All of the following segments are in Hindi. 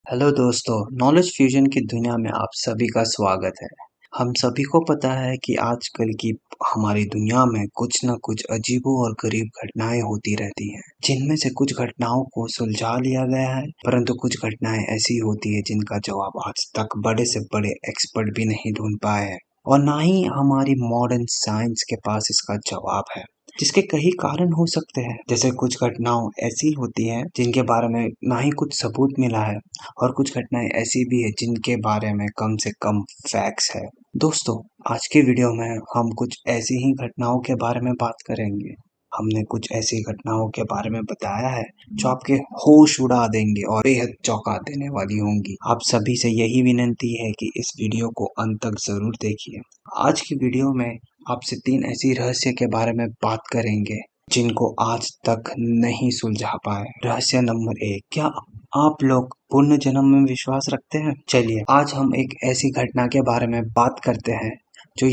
हेलो दोस्तों, नॉलेज फ्यूजन की दुनिया में आप सभी का स्वागत है। हम सभी को पता है कि आजकल की हमारी दुनिया में कुछ न कुछ अजीबो और गरीब घटनाएं होती रहती हैं, जिनमें से कुछ घटनाओं को सुलझा लिया गया है, परंतु कुछ घटनाएं ऐसी होती है जिनका जवाब आज तक बड़े से बड़े एक्सपर्ट भी नहीं ढूंढ पाए हैं और ना ही हमारी मॉडर्न साइंस के पास इसका जवाब है। जिसके कई कारण हो सकते हैं, जैसे कुछ घटनाओं ऐसी होती हैं जिनके बारे में ना ही कुछ सबूत मिला है और कुछ घटनाएं ऐसी भी है जिनके बारे में कम से कम फैक्ट्स है। दोस्तों, आज की वीडियो में हम कुछ ऐसी ही घटनाओं के बारे में बात करेंगे। हमने कुछ ऐसी घटनाओं के बारे में बताया है जो आपके होश उड़ा देंगे और बेहद चौंका देने वाली होंगी। आप सभी से यही विनती है कि इस वीडियो को अंत तक जरूर देखिए। आज की वीडियो में आपसे 3 ऐसी रहस्य के बारे में बात करेंगे जिनको आज तक नहीं सुलझा पाए। रहस्य नंबर 1, क्या आप लोग पुण्य जन्म में विश्वास रखते हैं? चलिए आज हम एक ऐसी घटना के बारे में बात करते हैं जो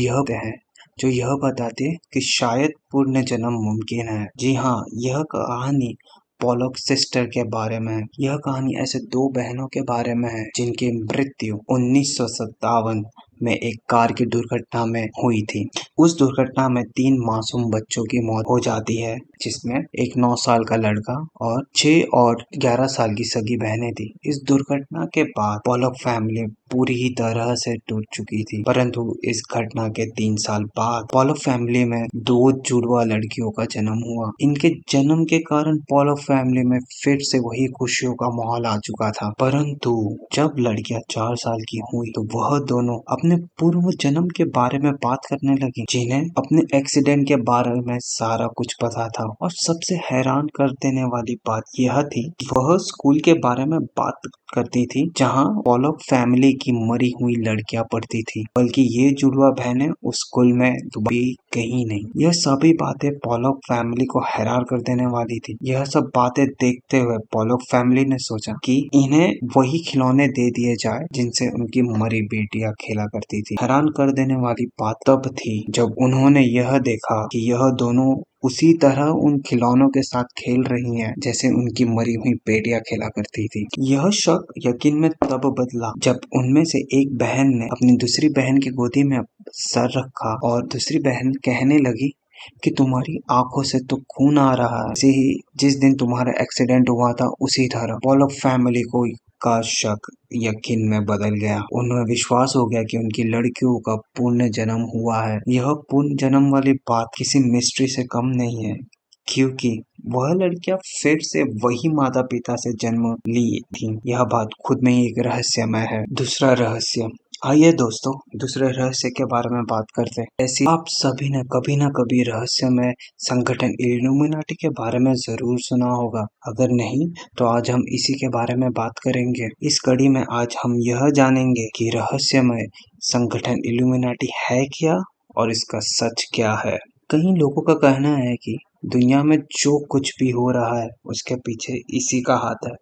यह बताती है कि शायद पुण्य जन्म मुमकिन है। जी हाँ, यह कहानी पोलक सिस्टर के बारे में है। यह कहानी ऐसे 2 बहनों के बारे में है जिनकी मृत्यु 1957 में एक कार की दुर्घटना में हुई थी। उस दुर्घटना में 3 मासूम बच्चों की मौत हो जाती है, जिसमें एक 9 साल का लड़का और 6 और 11 साल की सगी बहनें थी। इस दुर्घटना के बाद पोलक फैमिली पूरी ही तरह से टूट चुकी थी, परंतु इस घटना के 3 साल बाद पोलक फैमिली में 2 जुड़वा लड़कियों का जन्म हुआ। इनके जन्म के कारण पोलक फैमिली में फिर से वही खुशियों का माहौल आ चुका था, परंतु जब लड़कियां 4 साल की हुई तो वह दोनों अपने पूर्व जन्म के बारे में बात करने लगी, जिन्हें अपने एक्सीडेंट के बारे में सारा कुछ पता था। और सबसे हैरान कर देने वाली बात यह थी कि वह स्कूल के बारे में बात करती थी जहां पोलक फैमिली की मरी हुई लड़कियां पढ़ती थी, बल्कि ये जुड़वा बहनें उस स्कूल में भी कहीं नहीं। यह सभी बातें पोलक फैमिली को हैरान कर देने वाली थी। यह सब बातें देखते हुए पोलक फैमिली ने सोचा कि इन्हें वही खिलौने दे दिए जाए जिनसे उनकी मरी बेटियां खेला करती थी। हैरान कर देने वाली बात तब थी जब उन्होंने यह देखा कि यह दोनों उसी तरह उन खिलौनों के साथ खेल रही हैं जैसे उनकी मरी हुई बेटियां खेला करती थी। यह शक यकीन में तब बदला जब उनमें से एक बहन ने अपनी दूसरी बहन की गोदी में सर रखा और दूसरी बहन कहने लगी कि तुम्हारी आंखों से तो खून आ रहा है, ऐसे ही जिस दिन तुम्हारा एक्सीडेंट हुआ था उसी तरह। पोलक फैमिली को का शक यकीन में बदल गया। उन्हें विश्वास हो गया कि उनकी लड़कियों का पुण्य जन्म हुआ है। यह पुण्य जन्म वाली बात किसी मिस्ट्री से कम नहीं है, क्योंकि वह लड़कियां फिर से वही माता पिता से जन्म ली थी। यह बात खुद में ही एक रहस्यमय है। दूसरा रहस्य, आइए दोस्तों दूसरे रहस्य के बारे में बात करते हैं। ऐसी आप सभी ने कभी न कभी रहस्यमय संगठन इल्यूमिनाटी के बारे में जरूर सुना होगा। अगर नहीं तो आज हम इसी के बारे में बात करेंगे। इस कड़ी में आज हम यह जानेंगे कि रहस्यमय संगठन इल्यूमिनाटी है क्या और इसका सच क्या है। कई लोगों का कहना है कि दुनिया में जो कुछ भी हो रहा है उसके पीछे इसी का हाथ है।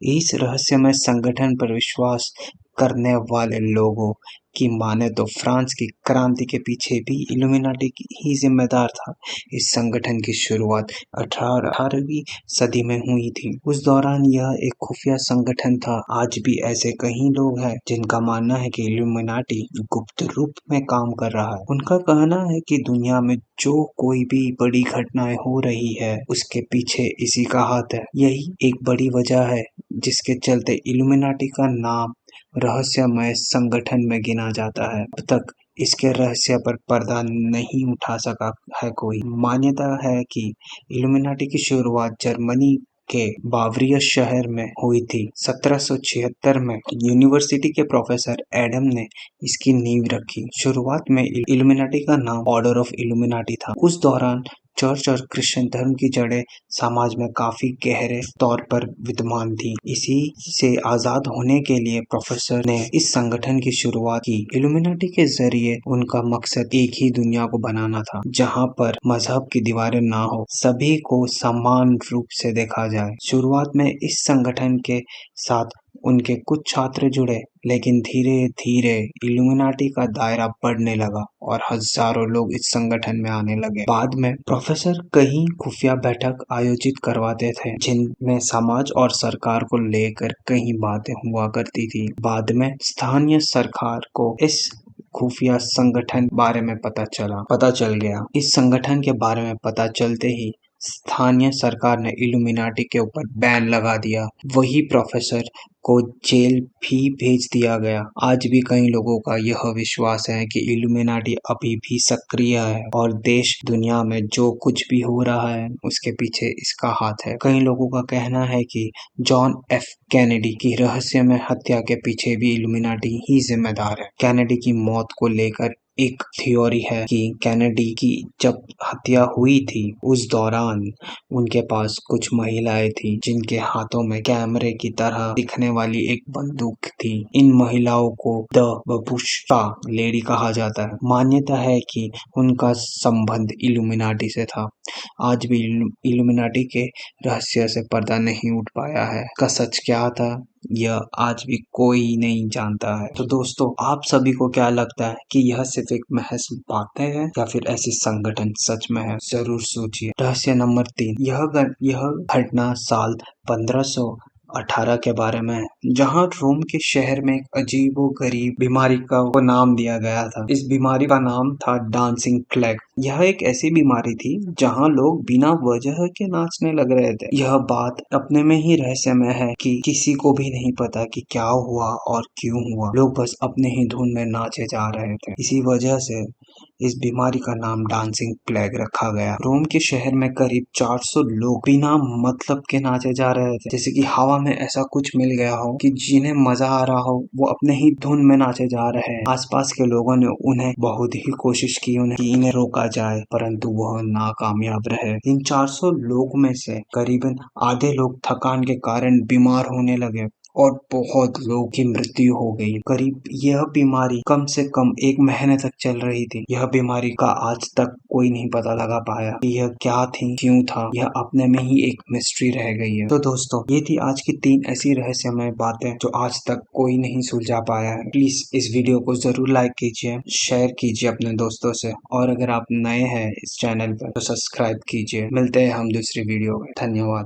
इस रहस्यमय संगठन पर विश्वास करने वाले लोगों की माने तो फ्रांस की क्रांति के पीछे भी इल्यूमिनाटी ही जिम्मेदार था। इस संगठन की शुरुआत 18वीं सदी में हुई थी। उस दौरान यह एक खुफिया संगठन था। आज भी ऐसे कई लोग हैं जिनका मानना है कि इल्यूमिनाटी गुप्त रूप में काम कर रहा है। उनका कहना है कि दुनिया में जो कोई भी बड़ी घटनाएं हो रही है उसके पीछे इसी का हाथ है। यही एक बड़ी वजह है जिसके चलते इल्यूमिनाटी का नाम रहस्यमय संगठन में गिना जाता है। अब तक इसके रहस्य पर पर्दा नहीं उठा सका है कोई। मान्यता है कि इल्यूमिनाटी की शुरुआत जर्मनी के बावरिया शहर में हुई थी। 1776 में यूनिवर्सिटी के प्रोफेसर एडम ने इसकी नींव रखी। शुरुआत में इल्यूमिनाटी का नाम ऑर्डर ऑफ इल्यूमिनाटी था। उस दौरान चर्च और क्रिश्चियन धर्म की जड़ें समाज में काफी गहरे तौर पर विद्यमान थी। इसी से आजाद होने के लिए प्रोफेसर ने इस संगठन की शुरुआत की। इल्यूमिनाटी के जरिए उनका मकसद एक ही दुनिया को बनाना था जहां पर मजहब की दीवारें ना हो, सभी को समान रूप से देखा जाए। शुरुआत में इस संगठन के साथ उनके कुछ छात्र जुड़े, लेकिन धीरे धीरे इल्यूमिनाटी का दायरा बढ़ने लगा और हजारों लोग इस संगठन में आने लगे। बाद में प्रोफेसर कई खुफिया बैठक आयोजित करवाते थे, जिनमें समाज और सरकार को लेकर कई बातें हुआ करती थी। बाद में स्थानीय सरकार को इस खुफिया संगठन बारे में पता चल गया। इस संगठन के बारे में पता चलते ही स्थानीय सरकार ने इल्यूमिनाटी के ऊपर बैन लगा दिया। वही प्रोफेसर को जेल भी भेज दिया गया। आज भी कई लोगों का यह विश्वास है कि इल्यूमिनाटी अभी भी सक्रिय है और देश दुनिया में जो कुछ भी हो रहा है उसके पीछे इसका हाथ है। कई लोगों का कहना है कि जॉन एफ कैनेडी की रहस्यमय हत्या के पीछे भी इल्यूमिनाटी ही जिम्मेदार है। कैनेडी की मौत को लेकर एक थ्योरी है कि कैनेडी की जब हत्या हुई थी उस दौरान उनके पास कुछ महिलाएं थी, जिनके हाथों में कैमरे की तरह दिखने वाली एक बंदूक थी। इन महिलाओं को द बबूशा लेडी कहा जाता है। मान्यता है कि उनका संबंध इल्यूमिनाटी से था। आज भी इल्यूमिनाटी के रहस्य से पर्दा नहीं उठ पाया है। का सच क्या था यह आज भी कोई नहीं जानता है। तो दोस्तों, आप सभी को क्या लगता है कि यह सिर्फ एक महज बातें हैं या फिर ऐसी संगठन सच में है? जरूर सोचिए। रहस्य नंबर 3, यह घटना साल 1518 के बारे में है, जहां रोम के शहर में एक अजीबोगरीब बीमारी को नाम दिया गया था। इस बीमारी का नाम था डांसिंग प्लेग। यह एक ऐसी बीमारी थी जहां लोग बिना वजह के नाचने लग रहे थे। यह बात अपने में ही रहस्यमय है कि किसी को भी नहीं पता कि क्या हुआ और क्यों हुआ। लोग बस अपने ही धुन में नाचे जा रहे थे। इसी वजह से इस बीमारी का नाम डांसिंग प्लेग रखा गया। रोम के शहर में करीब 400 लोग बिना मतलब के नाचे जा रहे थे, जैसे कि हवा में ऐसा कुछ मिल गया हो कि जिन्हें मजा आ रहा हो वो अपने ही धुन में नाचे जा रहे हैं। आसपास के लोगों ने उन्हें बहुत ही कोशिश की कि इन्हें रोका जाए, परंतु वह नाकामयाब रहे। इन 400 लोग में से करीबन आधे लोग थकान के कारण बीमार होने लगे और बहुत लोगों की मृत्यु हो गई। करीब यह बीमारी कम से कम 1 महीने तक चल रही थी। यह बीमारी का आज तक कोई नहीं पता लगा पाया कि यह क्या थी, क्यों था। यह अपने में ही एक मिस्ट्री रह गई है। तो दोस्तों, ये थी आज की 3 ऐसी रहस्यमय बातें जो आज तक कोई नहीं सुलझा पाया है। प्लीज इस वीडियो को जरूर लाइक कीजिए, शेयर कीजिए अपने दोस्तों से, और अगर आप नए हैं इस चैनल पर तो सब्सक्राइब कीजिए। मिलते हैं हम दूसरी वीडियो में। धन्यवाद।